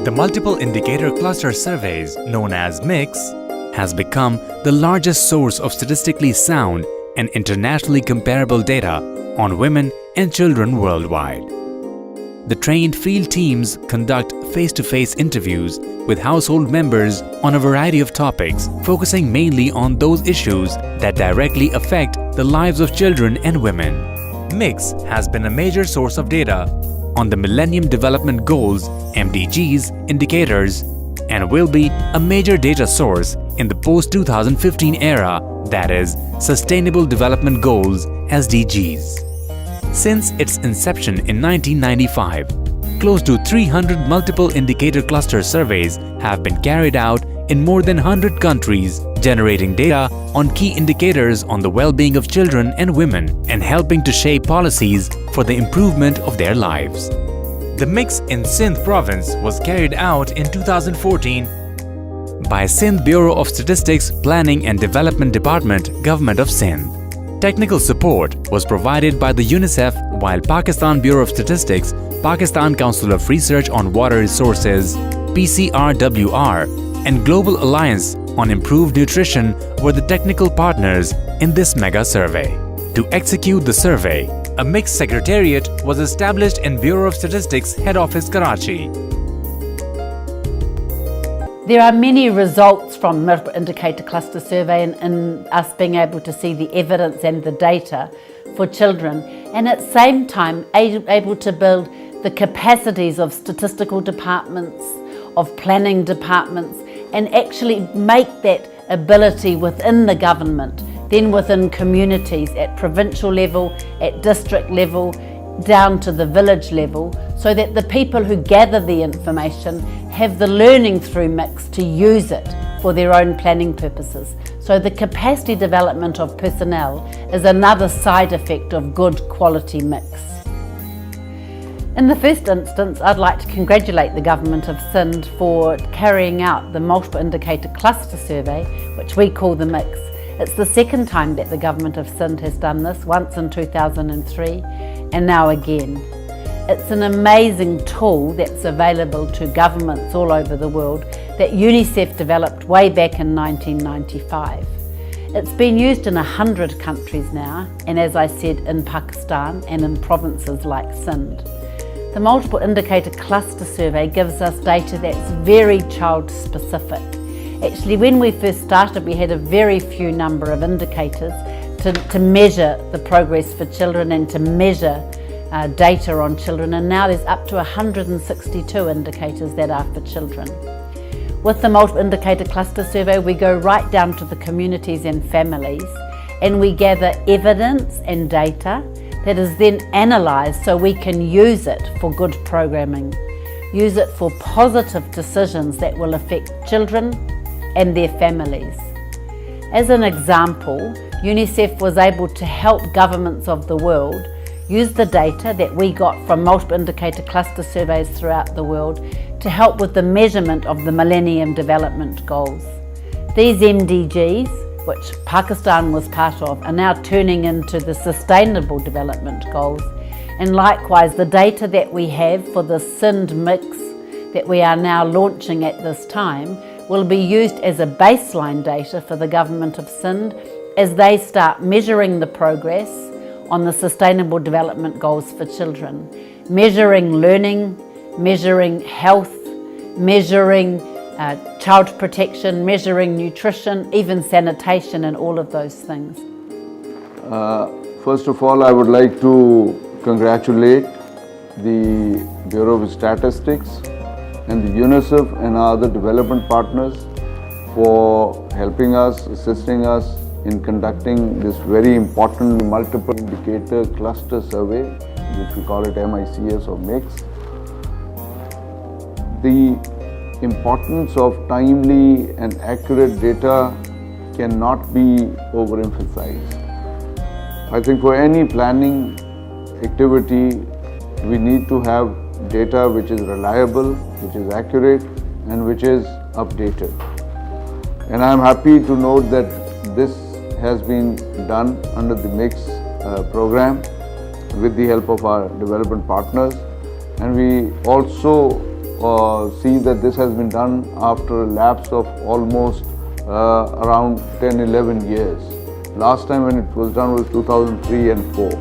The Multiple Indicator Cluster Surveys, known as MICS, has become the largest source of statistically sound and internationally comparable data on women and children worldwide. The trained field teams conduct face-to-face interviews with household members on a variety of topics, focusing mainly on those issues that directly affect the lives of children and women. MICS has been a major source of data on the Millennium Development Goals (MDGs) indicators and will be a major data source in the post-2015 era, that is, Sustainable Development Goals (SDGs). Since its inception in 1995, close to 300 multiple indicator cluster surveys have been carried out in more than 100 countries, generating data on key indicators on the well-being of children and women and helping to shape policies for the improvement of their lives. The MICS in Sindh province was carried out in 2014 by Sindh Bureau of Statistics Planning and Development Department, Government of Sindh. Technical support was provided by the UNICEF, while Pakistan Bureau of Statistics, Pakistan Council of Research on Water Resources, PCRWR, and Global Alliance on Improved Nutrition were the technical partners in this mega survey. To execute the survey, a MICS secretariat was established in Bureau of Statistics Head Office, Karachi. There are many results from multiple indicator cluster survey in us being able to see the evidence and the data for children, and at the same time able to build the capacities of statistical departments, of planning departments, and actually make that ability within the government, then within communities at provincial level, at district level, down to the village level, so that the people who gather the information have the learning through MICS to use it for their own planning purposes. So the capacity development of personnel is another side effect of good quality MICS. In the first instance, I'd like to congratulate the Government of Sindh for carrying out the Multiple Indicator Cluster Survey, which we call the MICS. It's the second time that the Government of Sindh has done this, once in 2003 and now again. It's an amazing tool that's available to governments all over the world that UNICEF developed way back in 1995. It's been used in 100 countries now, and as I said, in Pakistan and in provinces like Sindh. The Multiple Indicator Cluster Survey gives us data that's very child specific. Actually, when we first started, we had a very few number of indicators to measure the progress for children and to measure data on children, and now there's up to 162 indicators that are for children. With the Multiple Indicator Cluster Survey, we go right down to the communities and families, and we gather evidence and data that is then analysed so we can use it for good programming, use it for positive decisions that will affect children and their families. As an example, UNICEF was able to help governments of the world use the data that we got from multiple indicator cluster surveys throughout the world to help with the measurement of the Millennium Development Goals. These MDGs, which Pakistan was part of, are now turning into the Sustainable Development Goals, and likewise the data that we have for the Sindh MICS that we are now launching at this time will be used as a baseline data for the Government of Sindh as they start measuring the progress on the Sustainable Development Goals for children, measuring learning, measuring health, measuring child protection, measuring nutrition, even sanitation and all of those things. First of all, I would like to congratulate the Bureau of Statistics and the UNICEF and our other development partners for helping us, assisting us in conducting this very important multiple indicator cluster survey, which we call it MICS or MICS. The importance of timely and accurate data cannot be overemphasized. I think for any planning activity, we need to have data which is reliable, which is accurate, and which is updated. And I am happy to note that this has been done under the MICS program with the help of our development partners. And we also see that this has been done after a lapse of almost around 10-11 years. Last time when it was done was 2003 and 4.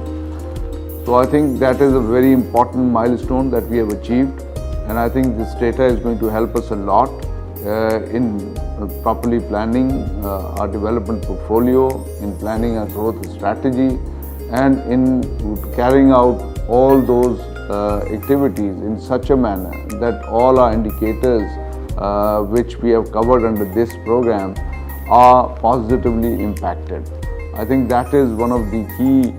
So I think that is a very important milestone that we have achieved, and I think this data is going to help us a lot in properly planning our development portfolio, in planning our growth strategy, and in carrying out all those activities in such a manner that all our indicators which we have covered under this program are positively impacted. I think that is one of the key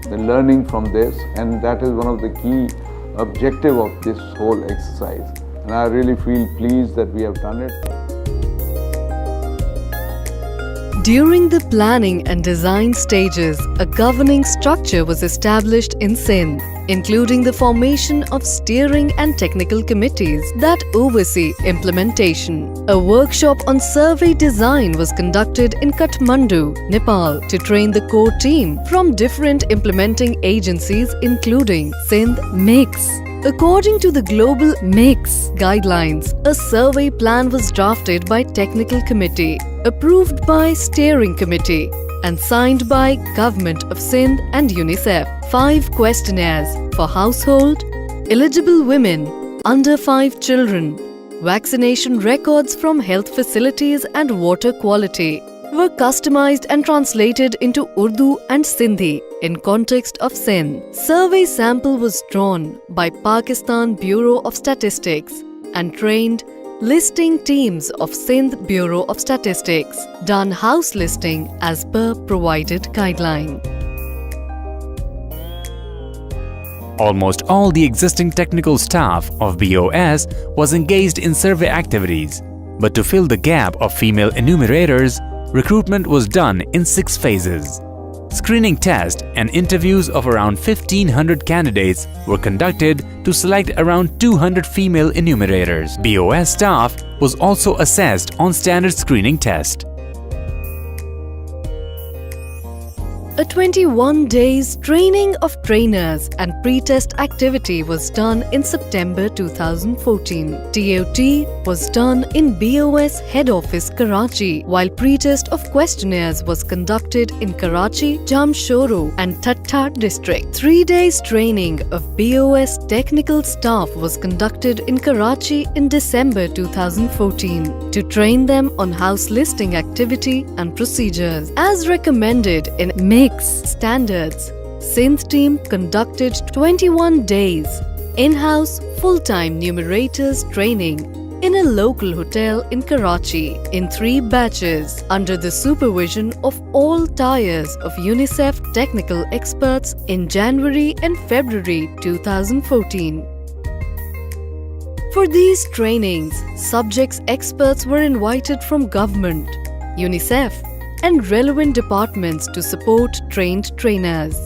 learning from this, and that is one of the key objective of this whole exercise. And I really feel pleased that we have done it. During the planning and design stages, a governing structure was established in Sindh, including the formation of steering and technical committees that oversee implementation. A workshop on survey design was conducted in Kathmandu, Nepal, to train the core team from different implementing agencies including Sindh MICS. According to the global MICS guidelines, a survey plan was drafted by Technical Committee, approved by Steering Committee, and signed by Government of Sindh and UNICEF. 5 questionnaires for household, eligible women, under 5 children, vaccination records from health facilities and water quality were customized and translated into Urdu and Sindhi in context of Sindh. Survey sample was drawn by Pakistan Bureau of Statistics and trained listing teams of Sindh Bureau of Statistics, done house listing as per provided guideline. Almost all the existing technical staff of BOS was engaged in survey activities, but to fill the gap of female enumerators, recruitment was done in 6 phases. Screening tests and interviews of around 1,500 candidates were conducted to select around 200 female enumerators. BOS staff was also assessed on standard screening test. A 21 days training of trainers and pre-test activity was done in September 2014. TOT was done in BOS head office Karachi, while pre-test of questionnaires was conducted in Karachi, Jamshoro and Thatta district. 3 days training of BOS technical staff was conducted in Karachi in December 2014 to train them on house listing activity and procedures. As recommended in MICS standards, Sindh team conducted 21 days in-house full-time numerators training in a local hotel in Karachi in 3 batches under the supervision of all tiers of UNICEF technical experts in January and February 2014. For these trainings, subjects experts were invited from government, UNICEF, and relevant departments to support trained trainers.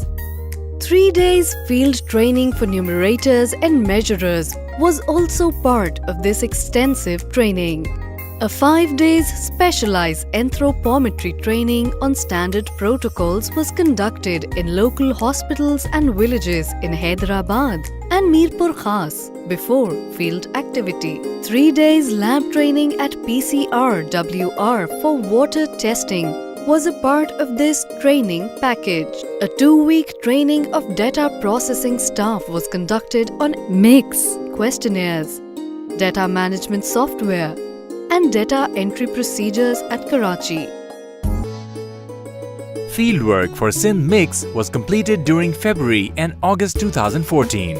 3 days field training for numerators and measurers was also part of this extensive training. A 5 days specialized anthropometry training on standard protocols was conducted in local hospitals and villages in Hyderabad and Mirpur Khas before field activity. 3 days lab training at PCR-WR for water testing was a part of this training package. A 2-week training of data processing staff was conducted on MICS questionnaires, data management software, and data entry procedures at Karachi. Fieldwork for Sindh MICS was completed during February and August 2014.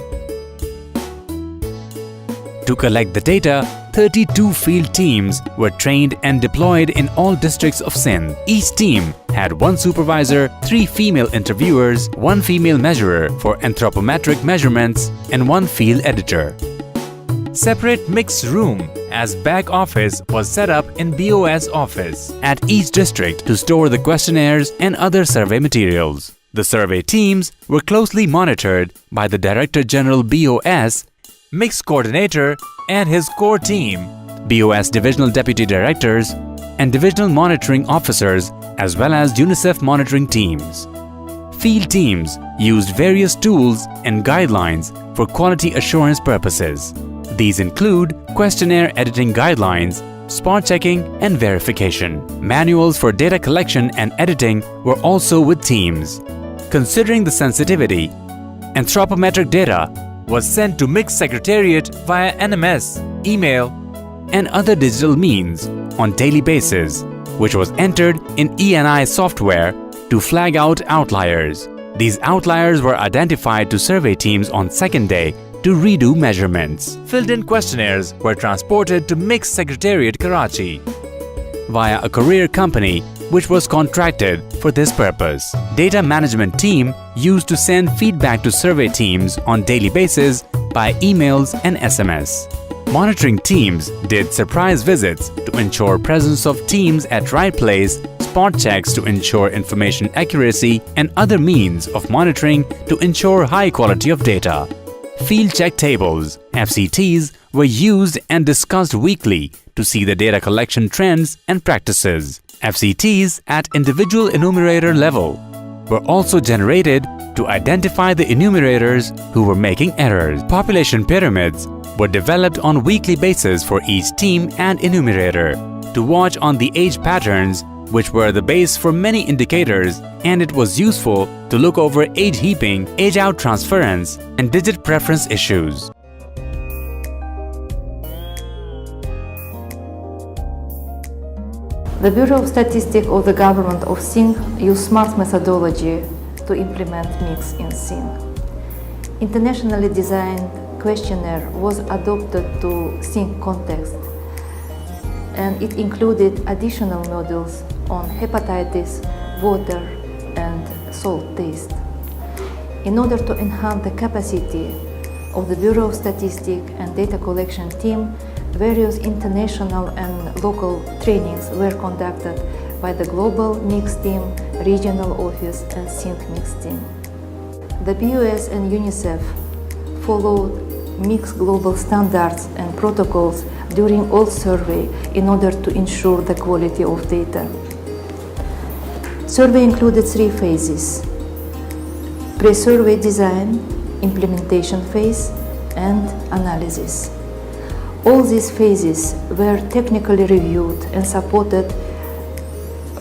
To collect the data, 32 field teams were trained and deployed in all districts of Sindh. Each team had 1 supervisor, 3 female interviewers, 1 female measurer for anthropometric measurements, and 1 field editor. Separate mix room as back office was set up in BOS office at each district to store the questionnaires and other survey materials. The survey teams were closely monitored by the Director General BOS, Mix Coordinator and his core team, BOS Divisional Deputy Directors and Divisional Monitoring Officers, as well as UNICEF monitoring teams. Field teams used various tools and guidelines for quality assurance purposes. These include questionnaire editing guidelines, spot checking and verification. Manuals for data collection and editing were also with teams. Considering the sensitivity, anthropometric data was sent to MICS Secretariat via NMS, email and other digital means on daily basis, which was entered in ENI software to flag out outliers. These outliers were identified to survey teams on second day to redo measurements. Filled-in questionnaires were transported to MICS Secretariat Karachi via a courier company which was contracted for this purpose. Data management team used to send feedback to survey teams on daily basis by emails and SMS. Monitoring teams did surprise visits to ensure presence of teams at right place, spot checks to ensure information accuracy and other means of monitoring to ensure high quality of data. Field check tables, FCTs, were used and discussed weekly to see the data collection trends and practices. FCTs at individual enumerator level were also generated to identify the enumerators who were making errors. Population pyramids were developed on weekly basis for each team and enumerator to watch on the age patterns, which were the base for many indicators, and it was useful to look over age heaping, age-out transference, and digit preference issues. The Bureau of Statistics of the Government of Sindh used SMART methodology to implement MICS in Sindh. Internationally designed questionnaire was adopted to Sindh context, and it included additional modules on hepatitis, water, and salt taste. In order to enhance the capacity of the Bureau of Statistics and data collection team, various international and local trainings were conducted by the Global MICS team, Regional Office, and Sindh MICS team. The BUS and UNICEF followed MICS global standards and protocols during all survey in order to ensure the quality of data. Survey included 3 phases: pre-survey design, implementation phase, and analysis. All these phases were technically reviewed and supported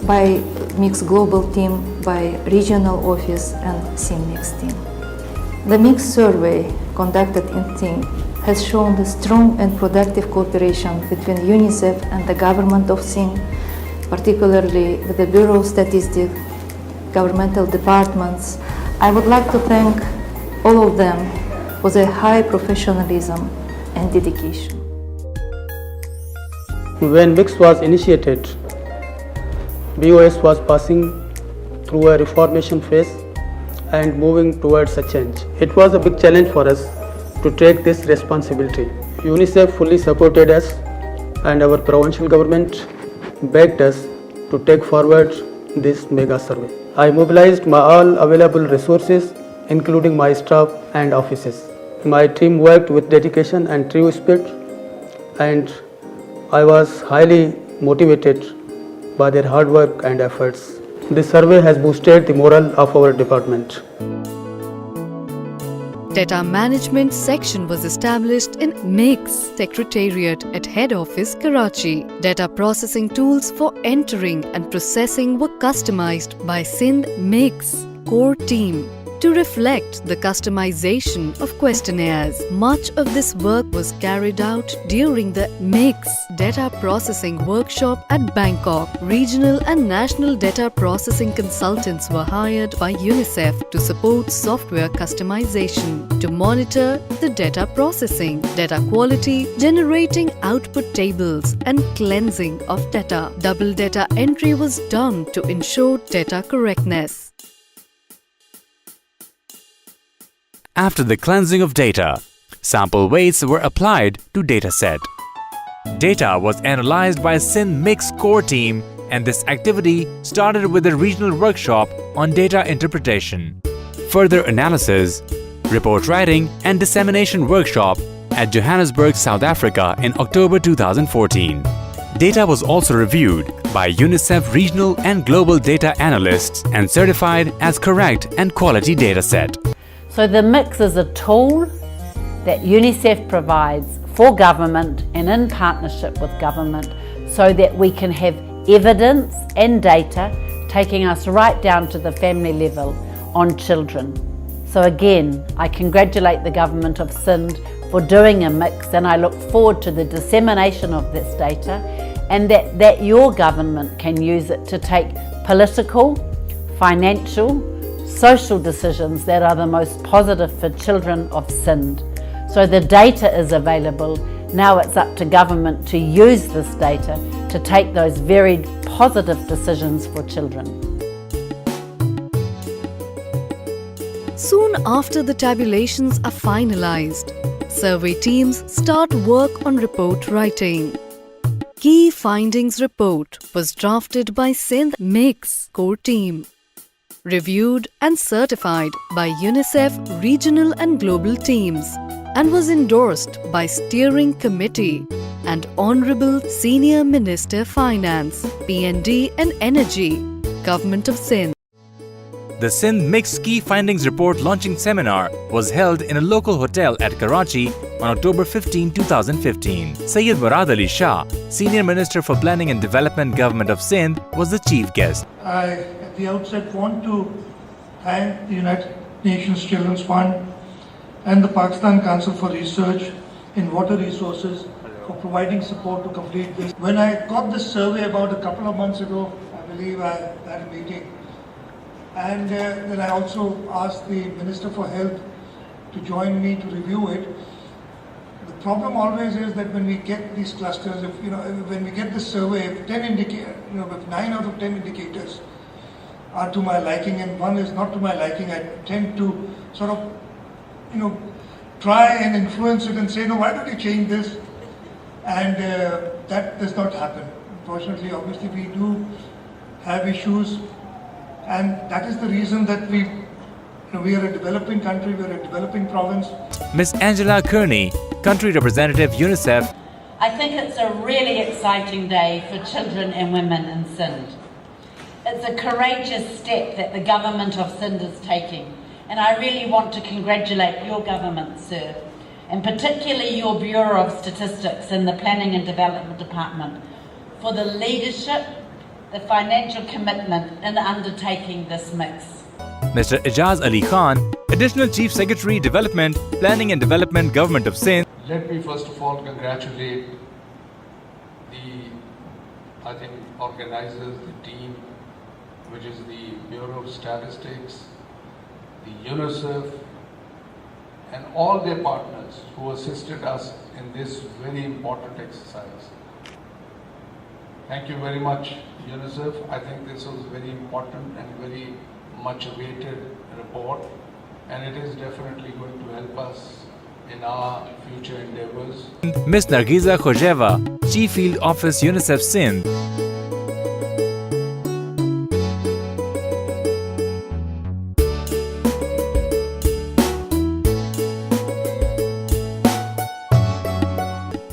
by MICS Global team, by Regional Office and Sindh MICS team. The MICS survey conducted in Sindh has shown the strong and productive cooperation between UNICEF and the government of Sindh, particularly with the Bureau of Statistics, governmental departments. I would like to thank all of them for their high professionalism and dedication. When MICS was initiated, BOS was passing through a reformation phase and moving towards a change. It was a big challenge for us to take this responsibility. UNICEF fully supported us, and our provincial government begged us to take forward this mega survey. I mobilized my all available resources, including my staff and offices. My team worked with dedication and true spirit, and I was highly motivated by their hard work and efforts. This survey has boosted the morale of our department. Data management section was established in MICS Secretariat at Head Office, Karachi. Data processing tools for entering and processing were customized by Sindh MICS core team to reflect the customization of questionnaires. Much of this work was carried out during the MICS data processing workshop at Bangkok. Regional and national data processing consultants were hired by UNICEF to support software customization, to monitor the data processing, data quality, generating output tables, and cleansing of data. Double data entry was done to ensure data correctness. After the cleansing of data, sample weights were applied to dataset. Data was analyzed by Sindh MICS core team, and this activity started with a regional workshop on data interpretation. Further analysis, report writing and dissemination workshop at Johannesburg, South Africa in October 2014. Data was also reviewed by UNICEF regional and global data analysts and certified as correct and quality dataset. So the MICS is a tool that UNICEF provides for government and in partnership with government so that we can have evidence and data taking us right down to the family level on children. So again, I congratulate the government of Sindh for doing a mix, and I look forward to the dissemination of this data and that your government can use it to take political, financial, social decisions that are the most positive for children of Sindh. So the data is available. Now it's up to government to use this data to take those very positive decisions for children. Soon after the tabulations are finalized, survey teams start work on report writing. Key Findings Report was drafted by Sindh MICS core team, reviewed and certified by UNICEF regional and global teams, and was endorsed by Steering Committee and Honorable Senior Minister Finance, PND and Energy, Government of Sindh. The Sindh MICS Key Findings Report launching seminar was held in a local hotel at Karachi on October 15, 2015. Syed Murad Ali Shah, Senior Minister for Planning and Development, Government of Sindh, was the chief guest. I, at the outset, want to thank the United Nations Children's Fund and the Pakistan Council for Research in Water Resources for providing support to complete this. When I got this survey about a couple of months ago, I believe I had a meeting, and then I also asked the Minister for Health to join me to review it. The problem always is that when we get these clusters, when we get this survey, if 9 out of 10 indicators are to my liking and one is not to my liking, I tend to sort of, try and influence it and say, no, why don't you change this? And that does not happen. Unfortunately, obviously, we do have issues, and that is the reason that we are a developing country, we are a developing province. Ms. Angela Kearney, Country Representative, UNICEF. I think it's a really exciting day for children and women in Sindh. It's a courageous step that the government of Sindh is taking, and I really want to congratulate your government, sir, and particularly your Bureau of Statistics and the Planning and Development Department for the leadership, the financial commitment in undertaking this mix. Mr. Ijaz Ali Khan, Additional Chief Secretary, Development, Planning and Development, Government of Sindh. Let me first of all congratulate the organizers, the team, which is the Bureau of Statistics, the UNICEF, and all their partners who assisted us in this very important exercise. Thank you very much, UNICEF. I think this was very important and very much awaited report, and it is definitely going to help us in our future endeavors. Ms. Nargiza Khojeva, Chief Field Office, UNICEF Sindh.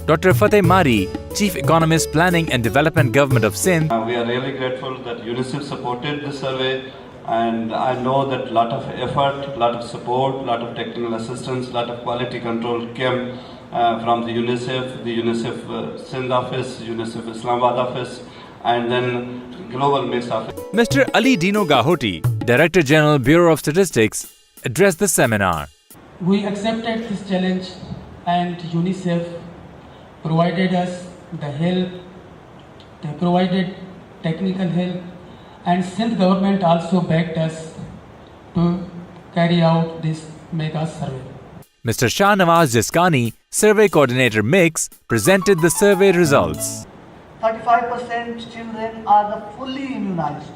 Dr. Fateh Mari, Chief Economist, Planning and Development, Government of Sindh. We are really grateful that UNICEF supported the survey, and I know that a lot of effort, a lot of support, a lot of technical assistance, a lot of quality control came from the UNICEF Sindh office, UNICEF Islamabad office, and then Global Mix office. Mr. Ali Dino Gahoti, Director General, Bureau of Statistics, addressed the seminar. We accepted this challenge, and UNICEF provided us the help, they provided technical help, and Sindh government also backed us to carry out this mega survey. Mr. Shah Nawaz Jiskani, Survey Coordinator MICS, presented the survey results. 35% children are the fully immunized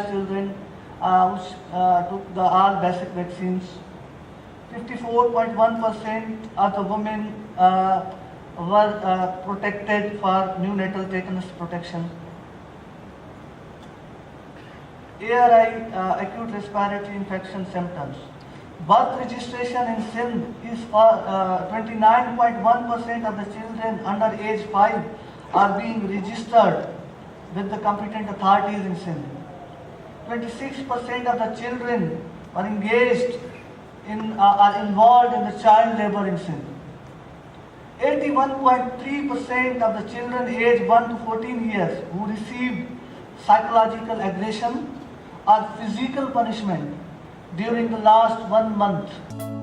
children which took the all basic vaccines. 54.1% of the women were protected for neonatal tetanus protection. ARI, acute respiratory infection symptoms. Birth registration in Sindh is for 29.1% of the children under age 5 are being registered with the competent authorities in Sindh. 26% of the children are involved in the child labor in Sindh. 81.3% of the children aged 1 to 14 years who received psychological aggression or physical punishment during the last 1 month.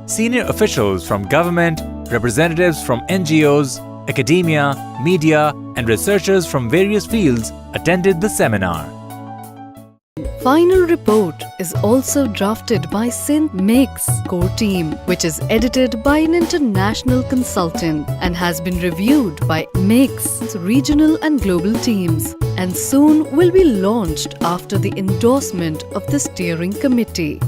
Senior officials from government, representatives from NGOs, academia, media, and researchers from various fields attended the seminar. Final report is also drafted by Sindh MICS core team, which is edited by an international consultant and has been reviewed by MICS regional and global teams, and soon will be launched after the endorsement of the steering committee.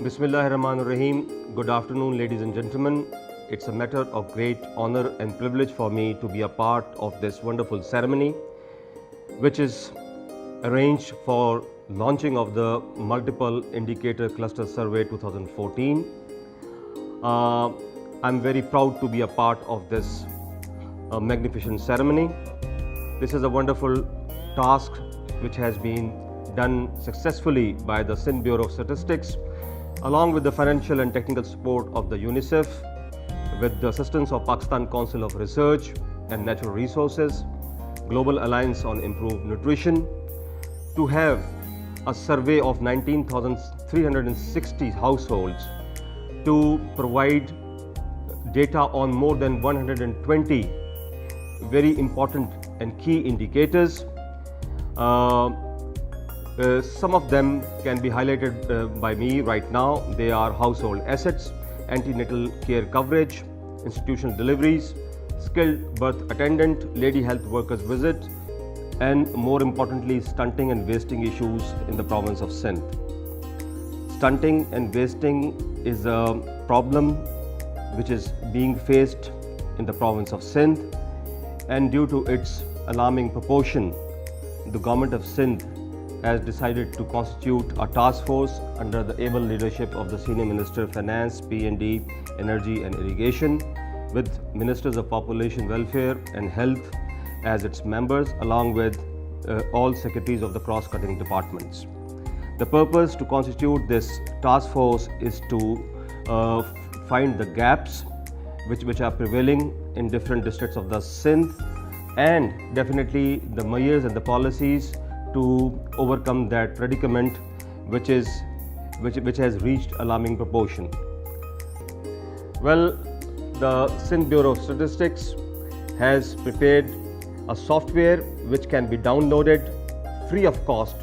Bismillahirrahmanirrahim. Good afternoon, ladies and gentlemen. It's a matter of great honor and privilege for me to be a part of this wonderful ceremony, which is arranged for launching of the Multiple Indicator Cluster Survey 2014. I'm very proud to be a part of this magnificent ceremony. This is a wonderful task which has been done successfully by the Sindh Bureau of Statistics, along with the financial and technical support of the UNICEF, with the assistance of Pakistan Council of Research and Natural Resources, Global Alliance on Improved Nutrition, to have a survey of 19,360 households to provide data on more than 120 very important and key indicators. Some of them can be highlighted by me right now. They are household assets, antenatal care coverage, institutional deliveries, skilled birth attendant, lady health workers visit, and more importantly, stunting and wasting issues in the province of Sindh. Stunting and wasting is a problem which is being faced in the province of Sindh, and due to its alarming proportion, the government of Sindh has decided to constitute a task force under the able leadership of the Senior Minister of Finance, P&D, Energy and Irrigation, with Ministers of Population Welfare and Health as its members, along with all secretaries of the cross-cutting departments. The purpose to constitute this task force is to find the gaps which are prevailing in different districts of the Sindh, and definitely the measures and the policies to overcome that predicament which has reached alarming proportion. Well, the Sindh Bureau of Statistics has prepared a software which can be downloaded free of cost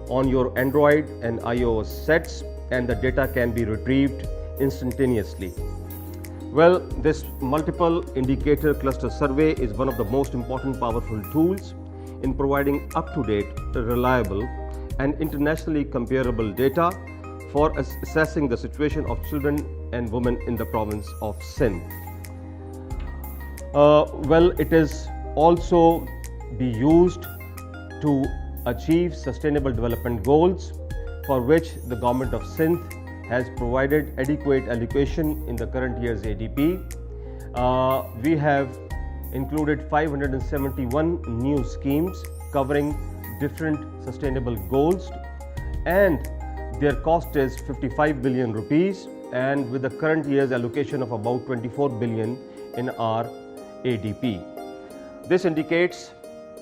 on your Android and iOS sets, and the data can be retrieved instantaneously. Well, this multiple indicator cluster survey is one of the most important powerful tools in providing up-to-date, reliable and internationally comparable data for assessing the situation of children and women in the province of Sindh. Well, it is also be used to achieve sustainable development goals, for which the government of Sindh has provided adequate allocation in the current year's ADP. We have included 571 new schemes covering different sustainable goals, and their cost is 55 billion rupees, and with the current year's allocation of about 24 billion in our ADP. This indicates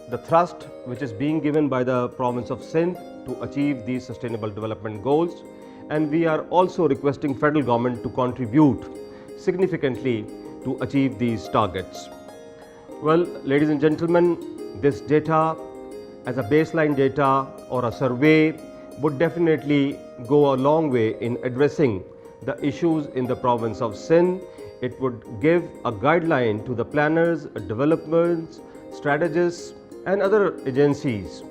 the thrust which is being given by the province of Sindh to achieve these sustainable development goals, and we are also requesting federal government to contribute significantly to achieve these targets. Well, ladies and gentlemen, this data as a baseline data or a survey would definitely go a long way in addressing the issues in the province of Sindh. It would give a guideline to the planners, developers, strategists and other agencies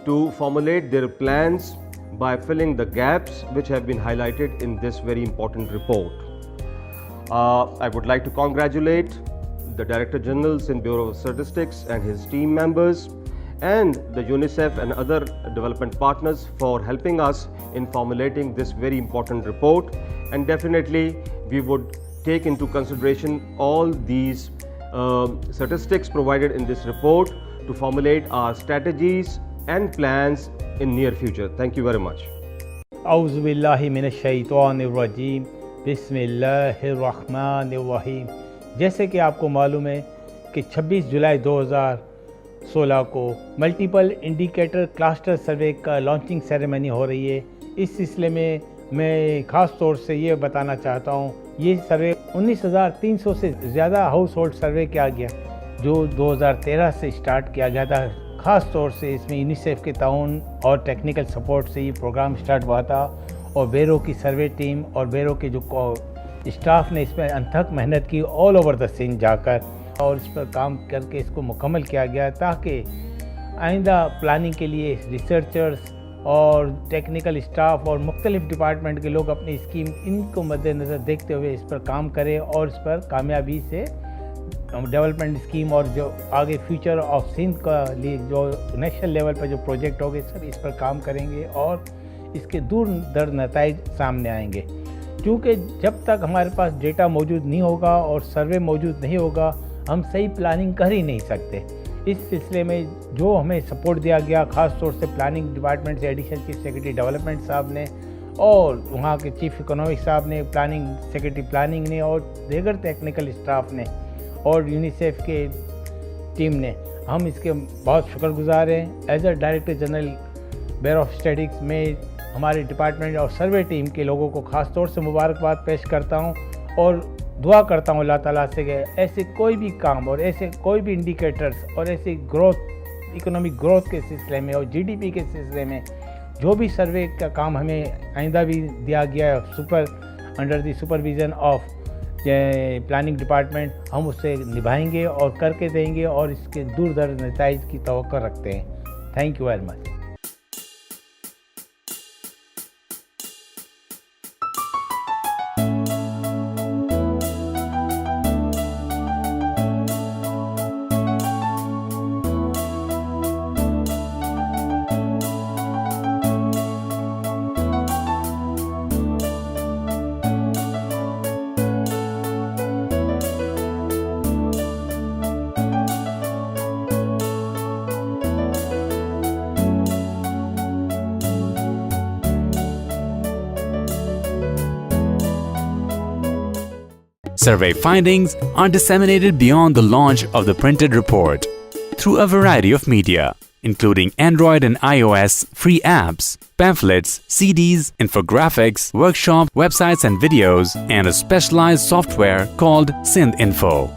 to formulate their plans by filling the gaps which have been highlighted in this very important report. I would like to congratulate the Director General, Sindh Bureau of Statistics and his team members, and the UNICEF and other development partners for helping us in formulating this very important report. And definitely we would take into consideration all these statistics provided in this report to formulate our strategies and plans in near future. Thank you very much. औज़ु बिल्लाहि मिनश शैतानिर रजीम, बिस्मिल्लाहिर रहमानिर रहीम। जैसे कि आपको मालूम है कि 26 जुलाई 2016 को multiple indicator cluster सर्वे का launching ceremony हो रही है। इस सिलसिले में मैं ख़ास तौर से ये बताना चाहता हूँ, ये सर्वे 19,300 से ज़्यादा हाउस होल्ड सर्वे किया गया जो 2013 से स्टार्ट किया गया था। ख़ास तौर से इसमें यूनिसेफ के ताउन और टेक्निकल सपोर्ट से ये प्रोग्राम स्टार्ट हुआ था और बेरो की सर्वे टीम और बेरो के जो स्टाफ ने इसमें अथक मेहनत की ऑल ओवर द सिंध जाकर और इस पर काम करके इसको मुकम्मल किया गया ताकि आइंदा प्लानिंग के लिए रिसर्चर्स और टेक्निकल स्टाफ और मुख्तलिफ डिपार्टमेंट के लोग अपनी स्कीम इनको मद्देनज़र देखते हुए इस पर काम करें और इस पर कामयाबी से डेवलपमेंट स्कीम और जो आगे फ्यूचर ऑफ सिंध का लिए जो नेशनल लेवल पर जो प्रोजेक्ट होंगे सब इस पर काम करेंगे और इसके दूर दर नताइज सामने आएंगे। क्योंकि जब तक हमारे पास डेटा मौजूद नहीं होगा और सर्वे मौजूद नहीं होगा हम सही प्लानिंग कर ही नहीं सकते। इस सिलसिले में जो हमें सपोर्ट दिया गया ख़ास तौर से प्लानिंग डिपार्टमेंट से एडिशनल चीफ सेक्रेटरी डेवलपमेंट साहब ने और वहाँ के चीफ इकोनॉमिक साहब ने, प्लानिंग सेक्रेटरी प्लानिंग ने और दीगर टेक्निकल स्टाफ ने और यूनिसेफ के टीम ने, हम इसके बहुत शुक्रगुजार हैं। As a director general bureau of statistics में हमारे डिपार्टमेंट और सर्वे टीम के लोगों को ख़ास तौर से मुबारकबाद पेश करता हूं और दुआ करता हूं अल्लाह ताला से कि ऐसे कोई भी काम और ऐसे कोई भी इंडिकेटर्स और ऐसे ग्रोथ इकोनॉमिक ग्रोथ के सिलसिले में और जीडीपी के सिलसिले में जो भी सर्वे का काम हमें आइंदा भी दिया गया है under the supervision of planning department, हम उससे निभाएंगे और करके देंगे और इसके दूर दर नताइज की तवक्को रखते हैं। Thank you very much. Survey findings are disseminated beyond the launch of the printed report through a variety of media, including Android and iOS free apps, pamphlets, CDs, infographics, workshops, websites and videos, and a specialized software called Sindh Info.